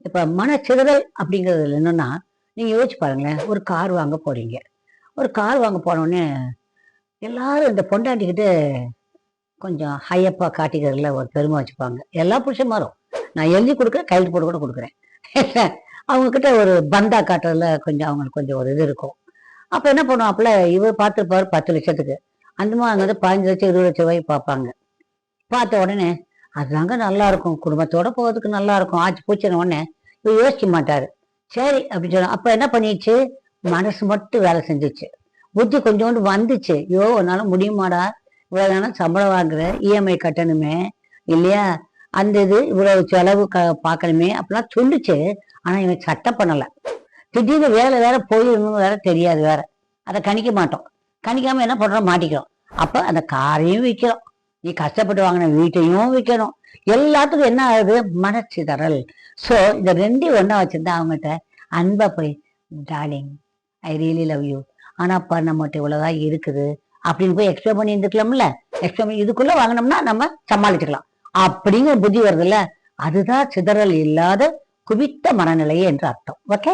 இப்ப மனச்சிதறல் அப்படிங்கிறது என்னன்னா, நீங்க யோசிச்சு பாருங்களேன். ஒரு கார் வாங்க போறீங்க. ஒரு கார் வாங்க போனோனே, எல்லாரும் இந்த பொண்டாட்டிகிட்ட கொஞ்சம் ஹையப்பா காட்டிக்கிறதுல ஒரு பெருமை வச்சுப்பாங்க. எல்லா புருஷன்மாரும். நான் எழுதி குடுக்குறேன், கையெழுத்து போட்டு கூட குடுக்குறேன். அவங்க கிட்ட ஒரு பந்தா காட்டுறதுல கொஞ்சம் அவங்களுக்கு கொஞ்சம் ஒரு இது இருக்கும். அப்ப என்ன பண்ணுவாப்புல, இவர் பார்த்திருப்பாரு 10,00,000க்கு. அந்தம்மா அங்க வந்து 15,00,000, 20,00,000 பார்ப்பாங்க. பார்த்த உடனே, அதுதாங்க நல்லா இருக்கும். குடும்பத்தோட போறதுக்கு நல்லா இருக்கும். ஆச்சு பூச்சுன உடனே, இவர் யோசிக்க மாட்டாரு. சரி அப்படின்னு சொன்னா, அப்ப என்ன பண்ணிடுச்சு? மனசு மட்டும் வேலை செஞ்சுச்சு. புத்தி கொஞ்சோண்டு வந்துச்சு. ஐயோ! உன்னால முடியுமாடா? இவ்வளவு தானே சம்பளம் வாங்குற, இஎம்ஐ கட்டணுமே, இல்லையா? அந்த இது இவ்வளவு செலவு பார்க்கணுமே அப்படிலாம் சொல்லுச்சு. ஆனா இவன் சட்டை பண்ணல. திடீர்னு வேலை வேற போயிடணும் வேற தெரியாது வேற. அதை கணிக்க மாட்டோம். கணிக்காம என்ன பண்றோம்? மாட்டிக்கிறோம். அப்ப அந்த காரையும் விற்கிறோம். நீ கஷ்டப்பட்டு வாங்கின வீட்டையும் விற்கணும். எல்லாத்துக்கும் என்ன ஆகுது? மனச்சிதறல். சோ இந்த ரெண்டையும் ஒண்ணா வச்சிருந்தா அவங்ககிட்ட அன்பா போய், darling, I really love you, ஆனா பாரு நம்மகிட்ட இவ்வளவுதான் இருக்குது அப்படின்னு போய் எக்ஸ்பிளைன் பண்ணி இருந்துக்கலாம்ல. எக்ஸ்பிளைன் பண்ணி இதுக்குள்ள வாங்கினோம்னா நம்ம சமாளிச்சுக்கலாம் அப்படிங்கிற புத்தி வருதுல்ல. அதுதான் சிதறல் இல்லாத குவித்த மனநிலையே என்று அர்த்தம். ஓகே.